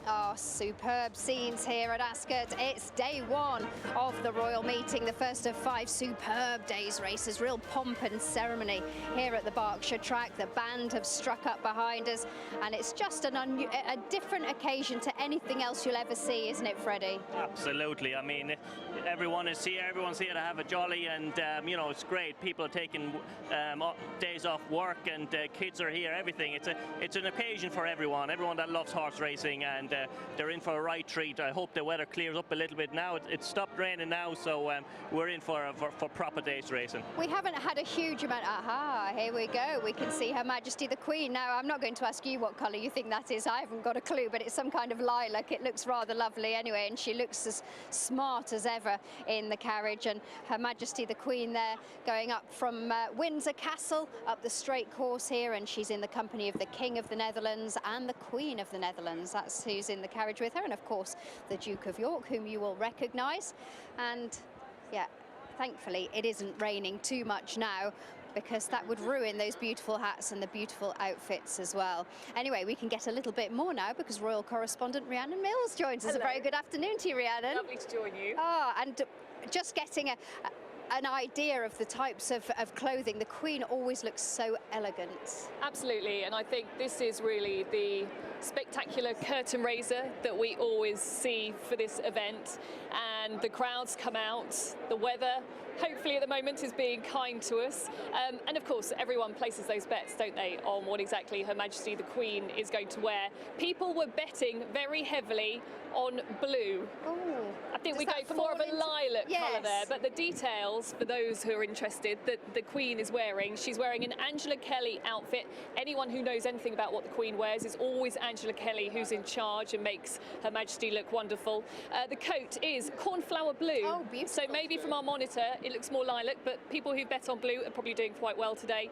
Oh, superb scenes here at Ascot. It's day one of the royal meeting, the first of 5 superb days races, real pomp and ceremony here at the Berkshire track. The band have struck up behind us, and it's just a different occasion to anything else you'll ever see, isn't it, Freddie? Absolutely. I mean, everyone is here, everyone's here to have a jolly, and you know, it's great. People are taking days off work, and kids are here, everything. It's an occasion for everyone that loves horse racing, and they're in for a right treat. I hope the weather clears up a little bit now. It's stopped raining now, so we're in for proper days racing. We haven't had a huge amount. Aha, here we go. We can see Her Majesty the Queen. Now, I'm not going to ask you what colour you think that is. I haven't got a clue, but it's some kind of lilac. It looks rather lovely anyway, and she looks as smart as ever in the carriage. And Her Majesty the Queen there going up from Windsor Castle up the straight course here, and she's in the company of the King of the Netherlands and the Queen of the Netherlands. That's who's in the carriage with her, and of course the Duke of York, whom you will recognise. And yeah, thankfully it isn't raining too much now, because that would ruin those beautiful hats and the beautiful outfits as well. Anyway, we can get a little bit more now, because royal correspondent Rhiannon Mills joins us. Hello. A very good afternoon to you, Rhiannon. Lovely to join you. Oh, and just getting an idea of the types of clothing. The Queen always looks so elegant. Absolutely, and I think this is really the spectacular curtain raiser that we always see for this event, and the crowds come out, the weather hopefully at the moment is being kind to us, and of course everyone places those bets, don't they, on what exactly Her Majesty the Queen is going to wear. People were betting very heavily on blue. Ooh. I think we go for more of a lilac colour there, but the details for those who are interested that the Queen is wearing, she's wearing an Angela Kelly outfit. Anyone who knows anything about what the Queen wears, is always Angela Kelly who's in charge and makes Her Majesty look wonderful. The coat is cornflower blue. Oh, beautiful. So maybe from our monitor it looks more lilac, but people who bet on blue are probably doing quite well today.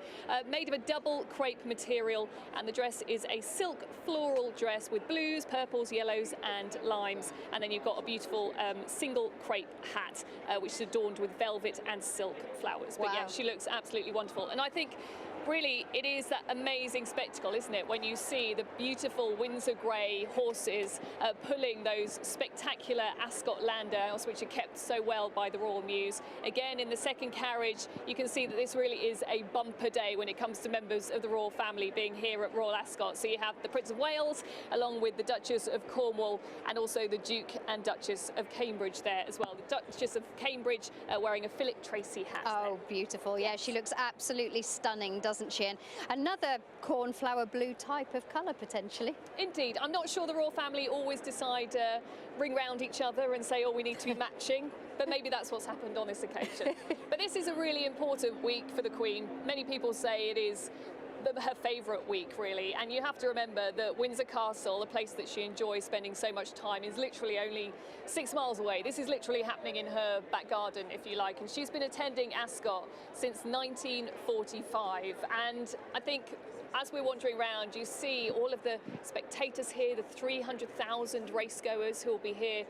Made of a double crepe material, and the dress is a silk floral dress with blues, purples, yellows and limes, and then you've got a beautiful single crepe hat which is adorned with velvet and silk flowers. But yeah, she looks absolutely wonderful, and I think really it is that amazing spectacle, isn't it, when you see the beautiful Windsor grey horses pulling those spectacular Ascot landaus, which are kept so well by the Royal Mews. Again, in the second carriage, you can see that this really is a bumper day when it comes to members of the royal family being here at Royal Ascot. So you have the Prince of Wales along with the Duchess of Cornwall, and also the Duke and Duchess of Cambridge there as well. The Duchess of Cambridge wearing a Philip Tracy hat. Oh, there. Beautiful. Yeah, she looks absolutely stunning, doesn't she? And another cornflower blue type of colour, potentially. Indeed. I'm not sure the royal family always decide ring round each other and say, oh, we need to be matching, but maybe that's what's happened on this occasion. But this is a really important week for the Queen. Many people say it is her favourite week, really, and you have to remember that Windsor Castle, a place that she enjoys spending so much time, is literally only 6 miles away. This is literally happening in her back garden, if you like, and she's been attending Ascot since 1945, and I think as we're wandering around, you see all of the spectators here, the 300,000 racegoers who will be here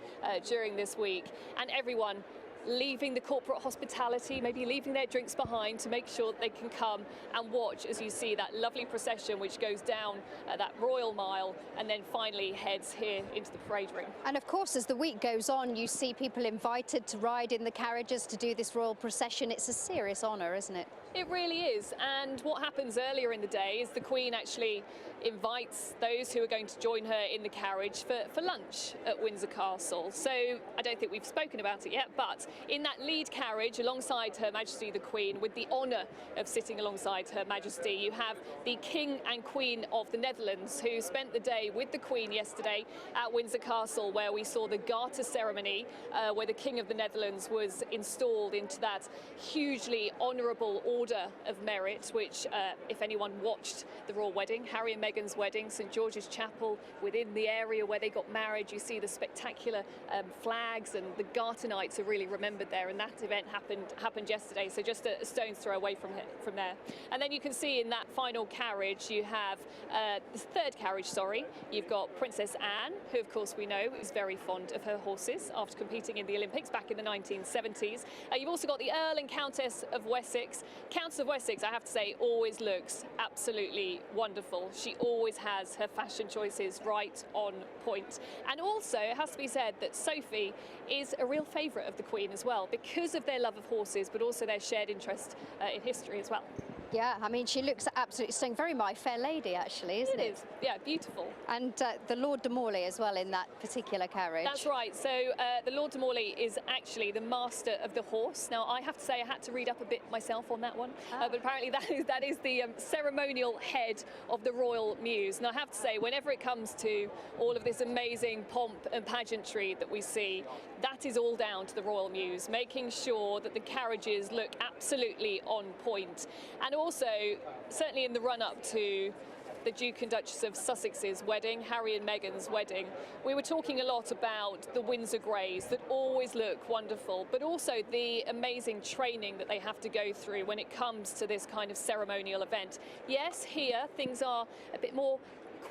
during this week, and everyone leaving the corporate hospitality, maybe leaving their drinks behind to make sure that they can come and watch as you see that lovely procession which goes down that Royal Mile and then finally heads here into the parade room. And of course, as the week goes on, you see people invited to ride in the carriages to do this royal procession. It's a serious honour, isn't it? It really is, and what happens earlier in the day is the Queen actually invites those who are going to join her in the carriage for lunch at Windsor Castle. So I don't think we've spoken about it yet, but in that lead carriage alongside Her Majesty the Queen, with the honour of sitting alongside Her Majesty, you have the King and Queen of the Netherlands, who spent the day with the Queen yesterday at Windsor Castle, where we saw the Garter ceremony, where the King of the Netherlands was installed into that hugely honourable Order of Merit, which, if anyone watched the royal wedding, Harry and Meghan's wedding, St George's Chapel, within the area where they got married, you see the spectacular flags, and the Garter Knights are really remembered there, and that event happened yesterday, so just a stone's throw away from there. And then you can see in that final carriage, you have the third carriage, you've got Princess Anne, who of course we know is very fond of her horses after competing in the Olympics back in the 1970s. You've also got the Earl and Countess of Wessex, Countess of Wessex, I have to say, always looks absolutely wonderful. She always has her fashion choices right on point. And also, it has to be said that Sophie is a real favourite of the Queen as well, because of their love of horses, but also their shared interest in history as well. Yeah, I mean, she looks absolutely stunning. Very My Fair Lady, actually, isn't it? It is, yeah, beautiful. And the Lord de Morley as well in that particular carriage. That's right. So the Lord de Morley is actually the master of the horse. Now, I have to say I had to read up a bit myself on that one, but apparently that is the ceremonial head of the Royal Mews. And I have to say, whenever it comes to all of this amazing pomp and pageantry that we see, that is all down to the Royal Mews, making sure that the carriages look absolutely on point. And also, certainly in the run-up to the Duke and Duchess of Sussex's wedding, Harry and Meghan's wedding, we were talking a lot about the Windsor Greys that always look wonderful, but also the amazing training that they have to go through when it comes to this kind of ceremonial event. Yes, here things are a bit more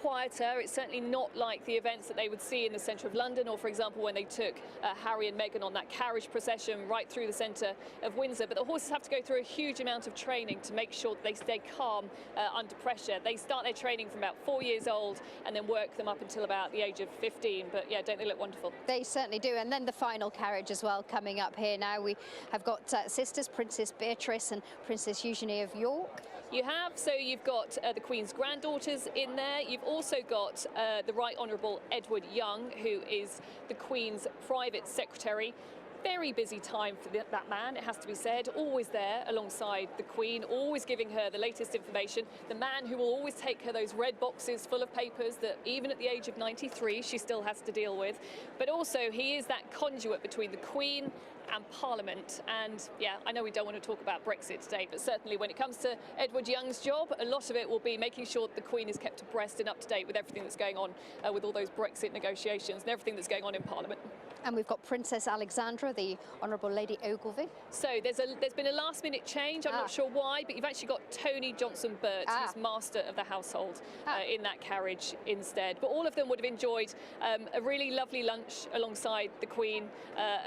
quieter. It's certainly not like the events that they would see in the centre of London, or for example when they took Harry and Meghan on that carriage procession right through the centre of Windsor. But the horses have to go through a huge amount of training to make sure that they stay calm under pressure. They start their training from about 4 years old and then work them up until about the age of 15. But yeah, don't they look wonderful? They certainly do. And then the final carriage as well coming up here now. We have got sisters, Princess Beatrice and Princess Eugenie of York. You have, so you've got the Queen's granddaughters in there. You've also got the Right Honourable Edward Young, who is the Queen's private secretary. Very busy time for that man, it has to be said. Always there alongside the Queen, always giving her the latest information. The man who will always take her those red boxes full of papers that even at the age of 93 she still has to deal with. But also he is that conduit between the Queen and Parliament. And yeah, I know we don't want to talk about Brexit today, but certainly when it comes to Edward Young's job, a lot of it will be making sure that the Queen is kept abreast and up to date with everything that's going on with all those Brexit negotiations and everything that's going on in Parliament. And we've got Princess Alexandra, the Honourable Lady Ogilvy. So there's been a last-minute change. I'm not sure why, but you've actually got Tony Johnson-Burt, who's master of the household, in that carriage instead. But all of them would have enjoyed a really lovely lunch alongside the Queen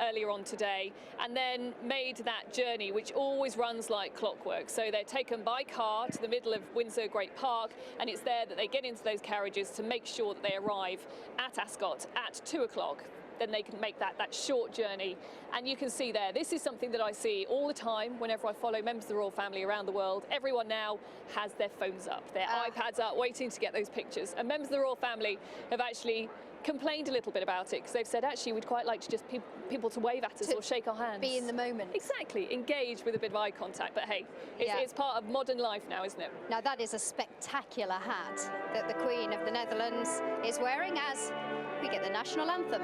earlier on today, and then made that journey, which always runs like clockwork. So they're taken by car to the middle of Windsor Great Park, and it's there that they get into those carriages to make sure that they arrive at Ascot at 2 o'clock. Then they can make that short journey. And you can see there, this is something that I see all the time whenever I follow members of the royal family around the world. Everyone now has their phones up, their iPads up, waiting to get those pictures. And members of the royal family have actually complained a little bit about it, because they've said, actually, we'd quite like to just people to wave at us or shake our hands. Be in the moment. Exactly, engage with a bit of eye contact. But hey, it's part of modern life now, isn't it? Now that is a spectacular hat that the Queen of the Netherlands is wearing as we get the National Anthem.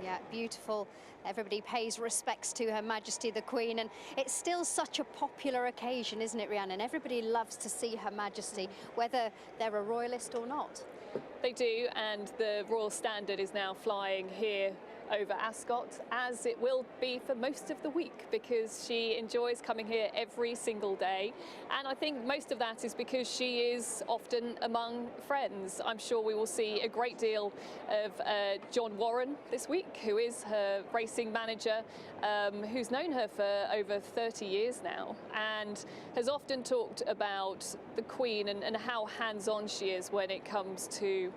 Yeah, beautiful. Everybody pays respects to Her Majesty the Queen, and it's still such a popular occasion, isn't it, Rhiannon? Everybody loves to see Her Majesty, whether they're a royalist or not. They do, and the Royal Standard is now flying here over Ascot, as it will be for most of the week, because she enjoys coming here every single day. And I think most of that is because she is often among friends. I'm sure we will see a great deal of John Warren this week, who is her racing manager, who's known her for over 30 years now, and has often talked about the Queen and how hands-on she is when it comes to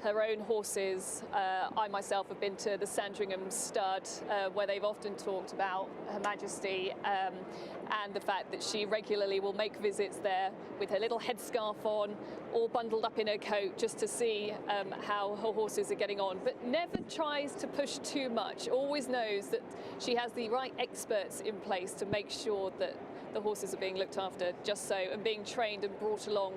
her own horses. I myself have been to the Sandringham stud, where they've often talked about Her Majesty and the fact that she regularly will make visits there with her little headscarf on, all bundled up in her coat, just to see how her horses are getting on, but never tries to push too much, always knows that she has the right experts in place to make sure that the horses are being looked after just so, and being trained and brought along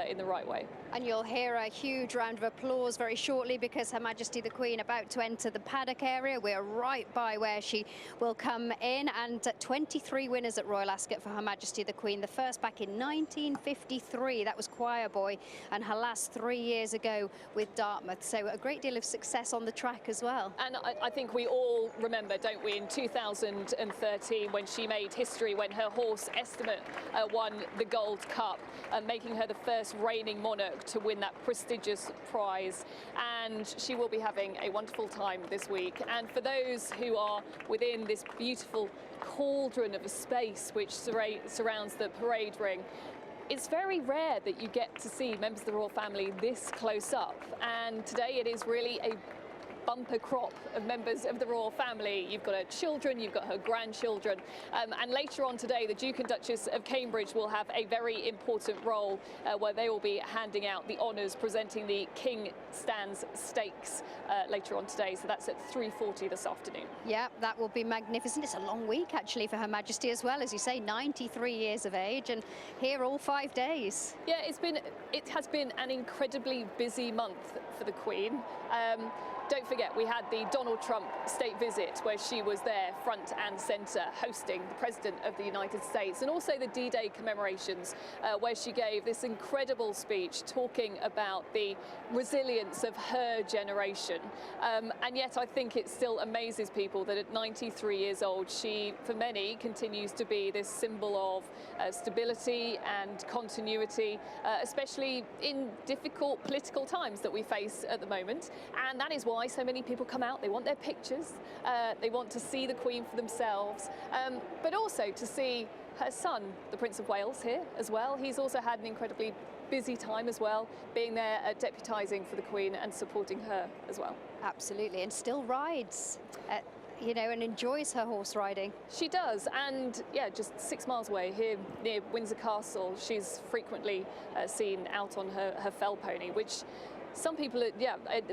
in the right way. And you'll hear a huge round of applause very shortly because Her Majesty the Queen about to enter the paddock area. We're right by where she will come in, and 23 winners at Royal Ascot for Her Majesty the Queen. The first back in 1953, that was Choir Boy, and her last 3 years ago with Dartmouth. So a great deal of success on the track as well. And I think we all remember, don't we, in 2013 when she made history, when her horse Estimate won the Gold Cup, making her the first reigning monarch to win that prestigious prize. And she will be having a wonderful time this week. And for those who are within this beautiful cauldron of a space which surrounds the parade ring, it's very rare that you get to see members of the royal family this close up. And today it is really a bumper crop of members of the royal family. You've got her children, you've got her grandchildren, and later on today the Duke and Duchess of Cambridge will have a very important role where they will be handing out the honours, presenting the King Stands Stakes later on today. So that's at 3:40 this afternoon. Yeah, that will be magnificent. It's a long week actually for Her Majesty as well, as you say, 93 years of age, and here all 5 days. Yeah, it has been an incredibly busy month for the Queen. Don't forget, we had the Donald Trump state visit where she was there front and centre hosting the President of the United States, and also the D-Day commemorations where she gave this incredible speech talking about the resilience of her generation. And yet I think it still amazes people that at 93 years old, she, for many, continues to be this symbol of stability and continuity, especially in difficult political times that we face at the moment. And that is why so many people come out. They want their pictures, they want to see the Queen for themselves, but also to see her son, the Prince of Wales, here as well. He's also had an incredibly busy time as well, being there deputising for the Queen and supporting her as well. Absolutely, and still rides. You know, and enjoys her horse riding. She does, and yeah, just 6 miles away here near Windsor Castle, she's frequently seen out on her fell pony, which some people,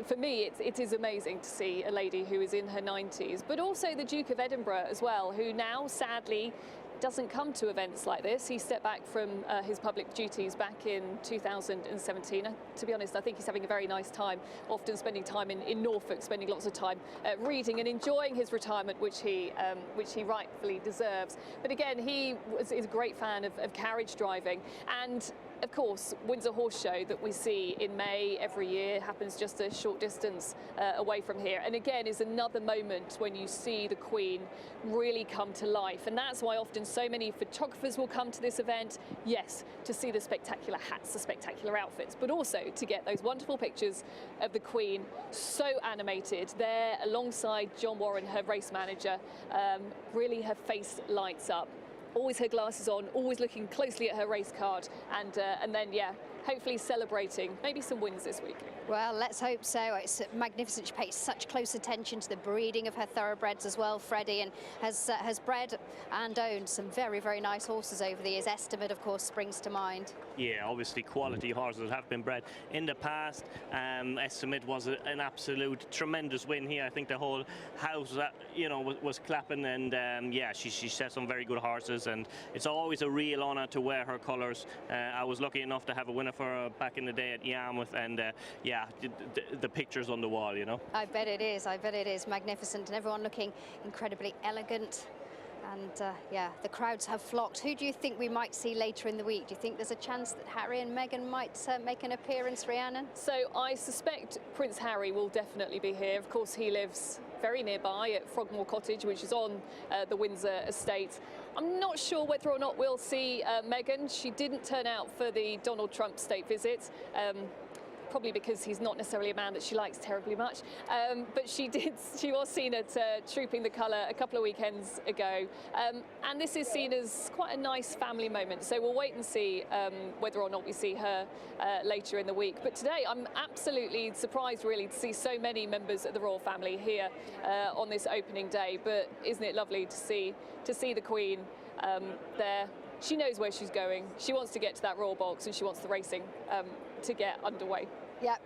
for me, it is amazing to see a lady who is in her 90s, but also the Duke of Edinburgh as well, who now sadly doesn't come to events like this. He stepped back from his public duties back in 2017. To be honest, I think he's having a very nice time, often spending time in Norfolk, spending lots of time reading and enjoying his retirement, which he rightfully deserves. But again, he is a great fan of carriage driving, and of course, Windsor Horse Show that we see in May every year happens just a short distance away from here. And again, is another moment when you see the Queen really come to life. And that's why often so many photographers will come to this event, yes, to see the spectacular hats, the spectacular outfits, but also to get those wonderful pictures of the Queen so animated there alongside John Warren, her race manager. Really her face lights up. Always her glasses on, always looking closely at her race card, and then, yeah, hopefully celebrating maybe some wins this week. Well, let's hope so. It's magnificent. She pays such close attention to the breeding of her thoroughbreds as well, Freddie, and has bred and owned some very, very nice horses over the years. Estimate, of course, springs to mind. Yeah, obviously quality horses have been bred in the past. Estimate was an absolute tremendous win here. I think the whole house, was clapping, and yeah, she set some very good horses, and it's always a real honour to wear her colours. I was lucky enough to have a winner for her back in the day at Yarmouth, and yeah, the pictures on the wall, I bet it is. I bet it is magnificent, and everyone looking incredibly elegant. And yeah, the crowds have flocked. Who do you think we might see later in the week? Do you think there's a chance that Harry and Meghan might make an appearance, Rhiannon? So I suspect Prince Harry will definitely be here. Of course, he lives very nearby at Frogmore Cottage, which is on the Windsor estate. I'm not sure whether or not we'll see Meghan. She didn't turn out for the Donald Trump state visit. Probably because he's not necessarily a man that she likes terribly much. But she was seen at Trooping the Colour a couple of weekends ago. And this is seen as quite a nice family moment. So we'll wait and see whether or not we see her later in the week. But today I'm absolutely surprised really to see so many members of the royal family here on this opening day. But isn't it lovely to see the Queen there? She knows where she's going. She wants to get to that royal box, and she wants the racing to get underway. Yeah.